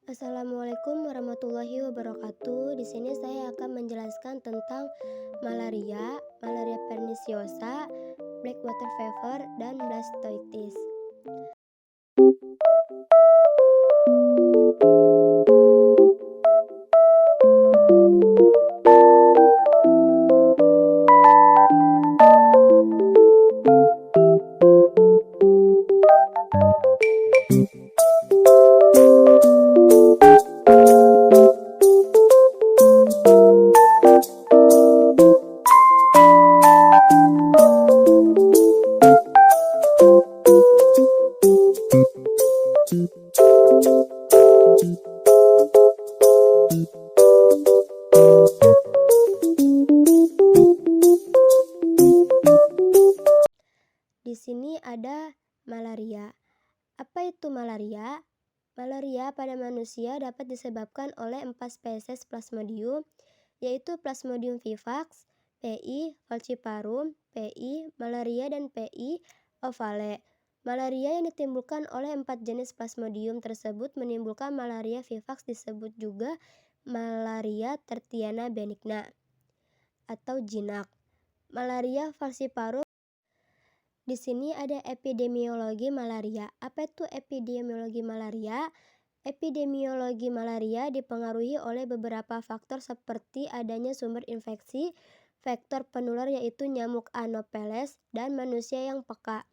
Assalamualaikum warahmatullahi wabarakatuh. Di sini saya akan menjelaskan tentang malaria, malaria perniciosa, black water fever, dan blastoitis. Di sini ada malaria. Apa itu malaria? Malaria pada manusia dapat disebabkan oleh 4 spesies Plasmodium, yaitu Plasmodium vivax, P.I. falciparum, P.I. malaria, dan P.I. ovale. Malaria yang ditimbulkan oleh 4 jenis Plasmodium tersebut menimbulkan malaria vivax, disebut juga malaria tertiana benigna atau jinak. Malaria falciparum. Di sini ada epidemiologi malaria. Apa itu epidemiologi malaria? Epidemiologi malaria dipengaruhi oleh beberapa faktor seperti adanya sumber infeksi, faktor penular yaitu nyamuk Anopheles, dan manusia yang peka.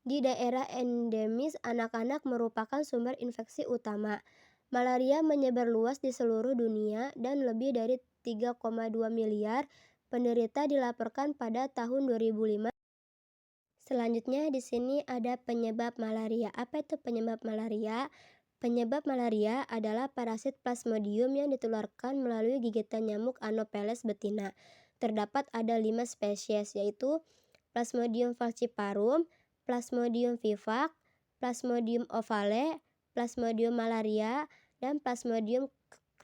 Di daerah endemis, anak-anak merupakan sumber infeksi utama. Malaria menyebar luas di seluruh dunia dan lebih dari 3,2 miliar penderita dilaporkan pada tahun 2005. Selanjutnya di sini ada penyebab malaria. Apa itu penyebab malaria? Penyebab malaria adalah parasit Plasmodium yang ditularkan melalui gigitan nyamuk Anopheles betina. Terdapat ada 5 spesies, yaitu Plasmodium falciparum, Plasmodium vivax, Plasmodium ovale, Plasmodium malaria, dan Plasmodium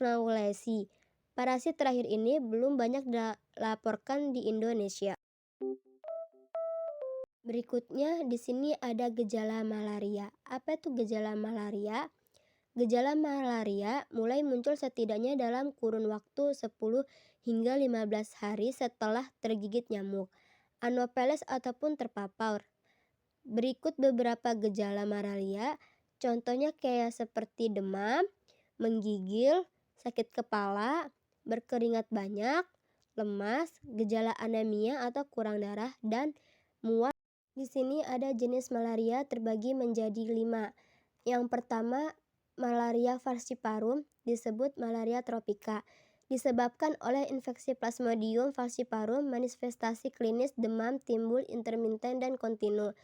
knowlesi. Parasit terakhir ini belum banyak dilaporkan di Indonesia. Berikutnya di sini ada gejala malaria. Apa itu gejala malaria? Gejala malaria mulai muncul setidaknya dalam kurun waktu 10 hingga 15 hari setelah tergigit nyamuk Anopheles ataupun terpapar. Berikut beberapa gejala malaria, contohnya kayak seperti demam, menggigil, sakit kepala, berkeringat banyak, lemas, gejala anemia atau kurang darah, dan mual. Di sini ada jenis malaria terbagi menjadi 5. Yang pertama, malaria falciparum, disebut malaria tropika. Disebabkan oleh infeksi Plasmodium falciparum, manifestasi klinis demam timbul intermiten dan kontinu.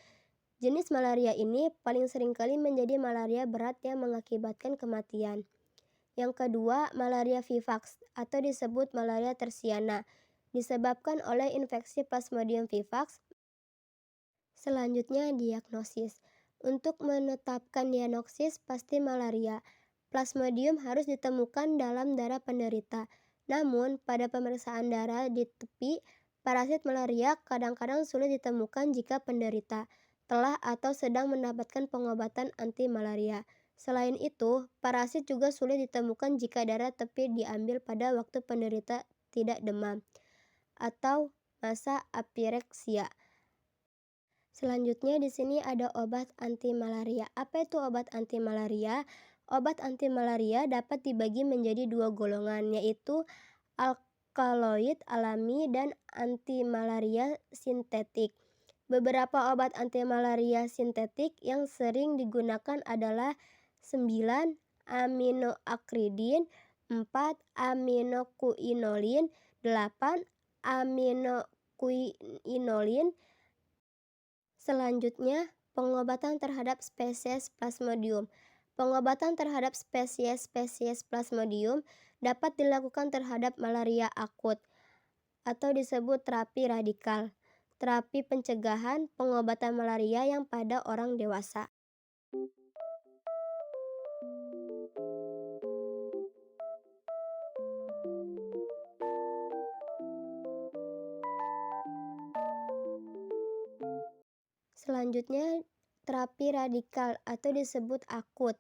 Jenis malaria ini paling seringkali menjadi malaria berat yang mengakibatkan kematian. Yang kedua, malaria vivax atau disebut malaria tersiana, disebabkan oleh infeksi Plasmodium vivax. Selanjutnya, diagnosis. Untuk menetapkan diagnosis pasti malaria, Plasmodium harus ditemukan dalam darah penderita. Namun, pada pemeriksaan darah di tepi, parasit malaria kadang-kadang sulit ditemukan jika penderita telah atau sedang mendapatkan pengobatan anti malaria. Selain itu, parasit juga sulit ditemukan jika darah tepi diambil pada waktu penderita tidak demam atau masa apireksia. Selanjutnya di sini ada obat anti malaria. Apa itu obat anti malaria? Obat anti malaria dapat dibagi menjadi 2 golongan, yaitu alkaloid alami dan anti malaria sintetik. Beberapa obat anti malaria sintetik yang sering digunakan adalah 9 aminoakridin, 4 aminokuinolin, 8 aminokuinolin. Selanjutnya, pengobatan terhadap spesies Plasmodium. Pengobatan terhadap spesies Plasmodium dapat dilakukan terhadap malaria akut atau disebut terapi radikal, terapi pencegahan pengobatan malaria yang pada orang dewasa. Selanjutnya, terapi radikal atau disebut akut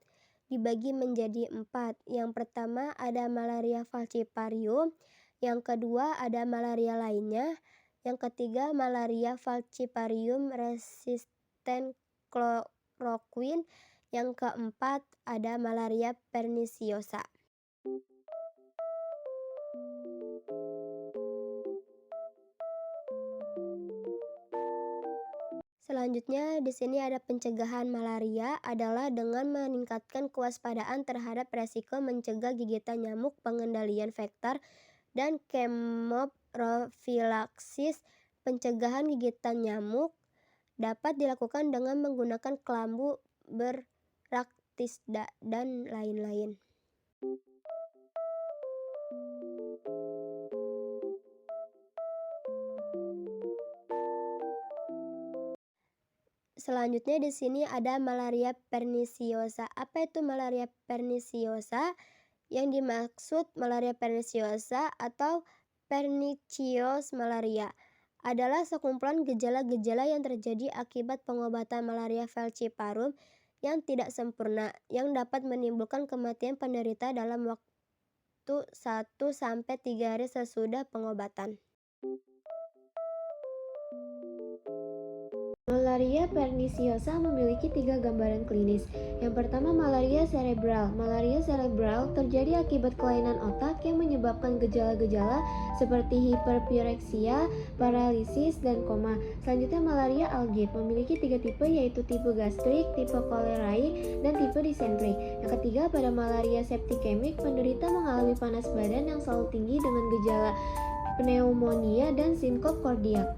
dibagi menjadi 4. Yang pertama ada malaria falciparum, yang kedua ada malaria lainnya, yang ketiga malaria falciparum resisten kloroquine, yang keempat ada malaria perniciosa. Selanjutnya, di sini ada pencegahan malaria adalah dengan meningkatkan kewaspadaan terhadap resiko mencegah gigitan nyamuk, pengendalian vektor, dan kemoprofilaksis. Pencegahan gigitan nyamuk dapat dilakukan dengan menggunakan kelambu beraktisda dan lain-lain. Selanjutnya di sini ada malaria perniciosa. Apa itu malaria perniciosa? Yang dimaksud malaria perniciosa atau pernicious malaria adalah sekumpulan gejala-gejala yang terjadi akibat pengobatan malaria falciparum yang tidak sempurna yang dapat menimbulkan kematian penderita dalam waktu 1-3 hari sesudah pengobatan. Malaria perniciosa memiliki 3 gambaran klinis. Yang pertama malaria cerebral. Malaria cerebral terjadi akibat kelainan otak yang menyebabkan gejala-gejala seperti hiperpireksia, paralisis, dan koma. Selanjutnya malaria algid memiliki 3 tipe yaitu tipe gastrik, tipe kolerai, dan tipe disentrik. Yang ketiga pada malaria septikemik penderita mengalami panas badan yang selalu tinggi dengan gejala pneumonia dan sinkop kardiak.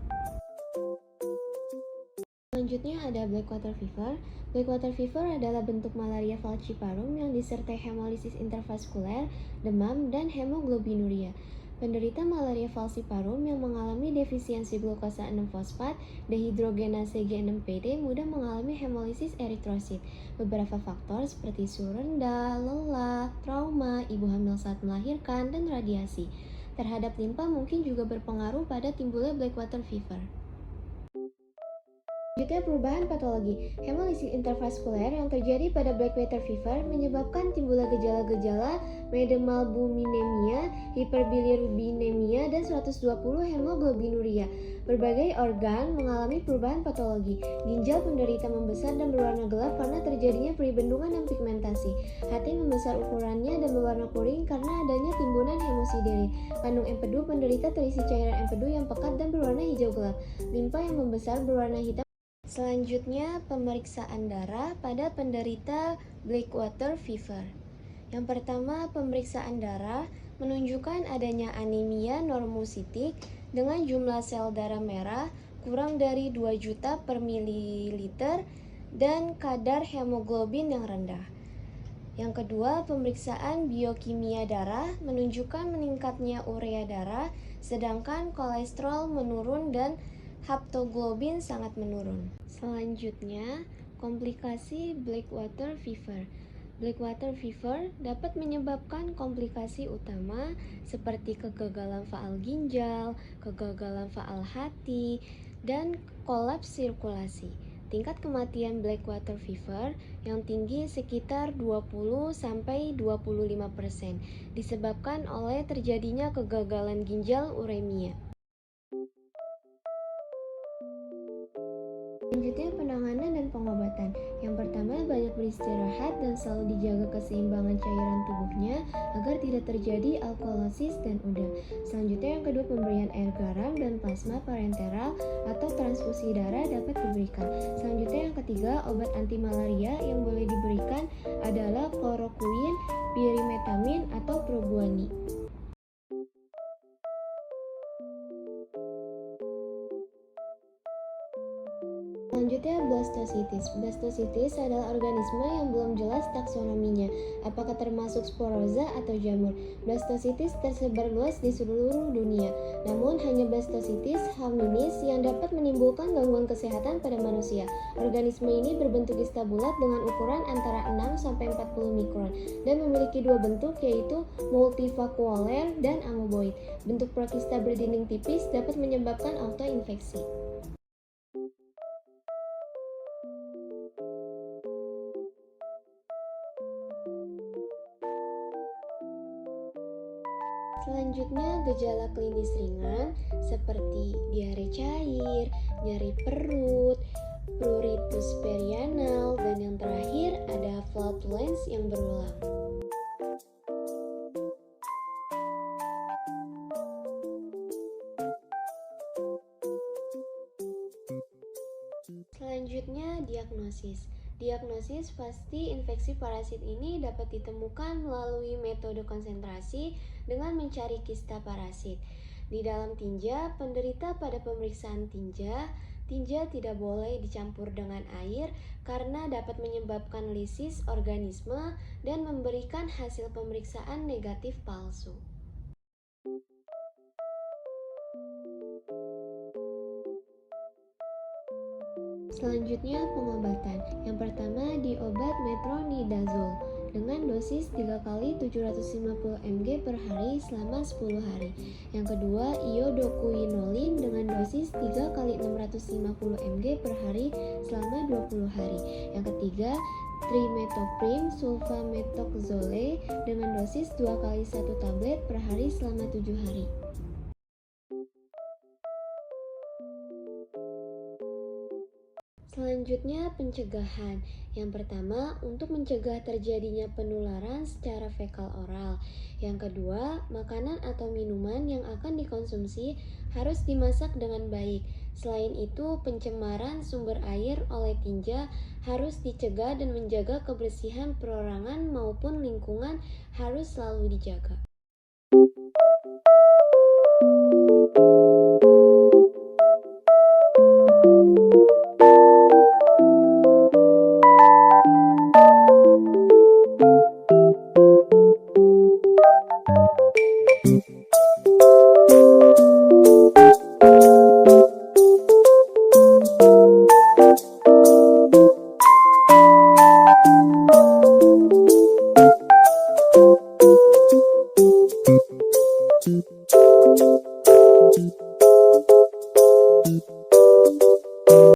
Selanjutnya ada blackwater fever. Blackwater fever adalah bentuk malaria falciparum yang disertai hemolisis intervaskuler, demam, dan hemoglobinuria. Penderita malaria falciparum yang mengalami defisiensi glukosa 6-fosfat, dehidrogenase G6PD mudah mengalami hemolisis eritrosit. Beberapa faktor seperti suhu rendah, lelah, trauma, ibu hamil saat melahirkan, dan radiasi terhadap limpa mungkin juga berpengaruh pada timbulnya blackwater fever. Selanjutnya perubahan patologi. Hemolisis intervaskuler yang terjadi pada blackwater fever menyebabkan timbulnya gejala-gejala myelomalbuminemia, hiperbilirubinemia, dan 120 hemoglobinuria. Berbagai organ mengalami perubahan patologi. Ginjal penderita membesar dan berwarna gelap karena terjadinya peribendungan dan pigmentasi. Hati membesar ukurannya dan berwarna kuning karena adanya timbunan hemosiderin. Kandung empedu penderita terisi cairan empedu yang pekat dan berwarna hijau gelap. Limpa yang membesar berwarna hitam. Selanjutnya, pemeriksaan darah pada penderita blackwater fever. Yang pertama, pemeriksaan darah menunjukkan adanya anemia normositik dengan jumlah sel darah merah kurang dari 2 juta per mililiter dan kadar hemoglobin yang rendah. Yang kedua, pemeriksaan biokimia darah menunjukkan meningkatnya urea darah, sedangkan kolesterol menurun dan haptoglobin sangat menurun. Selanjutnya, komplikasi blackwater fever. Blackwater fever dapat menyebabkan komplikasi utama seperti kegagalan faal ginjal, kegagalan faal hati, dan kolaps sirkulasi. Tingkat kematian blackwater fever yang tinggi sekitar 20-25% disebabkan oleh terjadinya kegagalan ginjal uremia. Selanjutnya penanganan dan pengobatan. Yang pertama banyak beristirahat dan selalu dijaga keseimbangan cairan tubuhnya agar tidak terjadi alkalosis dan udar. Selanjutnya yang kedua pemberian air garam dan plasma parenteral atau transfusi darah dapat diberikan. Selanjutnya yang ketiga obat anti malaria yang boleh diberikan adalah kloroquine, pirimetamin atau proguanil. Selanjutnya blastositis. Blastositis adalah organisme yang belum jelas taksonominya, apakah termasuk sporoza atau jamur. Blastositis tersebar luas di seluruh dunia, namun hanya blastositis hominis yang dapat menimbulkan gangguan kesehatan pada manusia. Organisme ini berbentuk kista bulat dengan ukuran antara 6-40 mikron dan memiliki 2 bentuk yaitu multivakuoler dan amoeboid. Bentuk prokista berdinding tipis dapat menyebabkan autoinfeksi. Selanjutnya, gejala klinis ringan seperti diare cair, nyeri perut, pruritus perianal, dan yang terakhir ada flatulence yang berulang. Selanjutnya, diagnosis. Diagnosis pasti infeksi parasit ini dapat ditemukan melalui metode konsentrasi dengan mencari kista parasit. Di dalam tinja, penderita pada pemeriksaan tinja tidak boleh dicampur dengan air karena dapat menyebabkan lisis organisme dan memberikan hasil pemeriksaan negatif palsu. Selanjutnya pengobatan. Yang pertama di obat metronidazole dengan dosis 3 kali 750 mg per hari selama 10 hari. Yang kedua iodokuinolin dengan dosis 3 kali 650 mg per hari selama 20 hari. Yang ketiga trimetoprim sulfamethoxazole dengan dosis 2 kali 1 tablet per hari selama 7 hari. Selanjutnya pencegahan. Yang pertama, untuk mencegah terjadinya penularan secara fekal oral. Yang kedua, makanan atau minuman yang akan dikonsumsi harus dimasak dengan baik. Selain itu, pencemaran sumber air oleh tinja harus dicegah dan menjaga kebersihan perorangan maupun lingkungan harus selalu dijaga.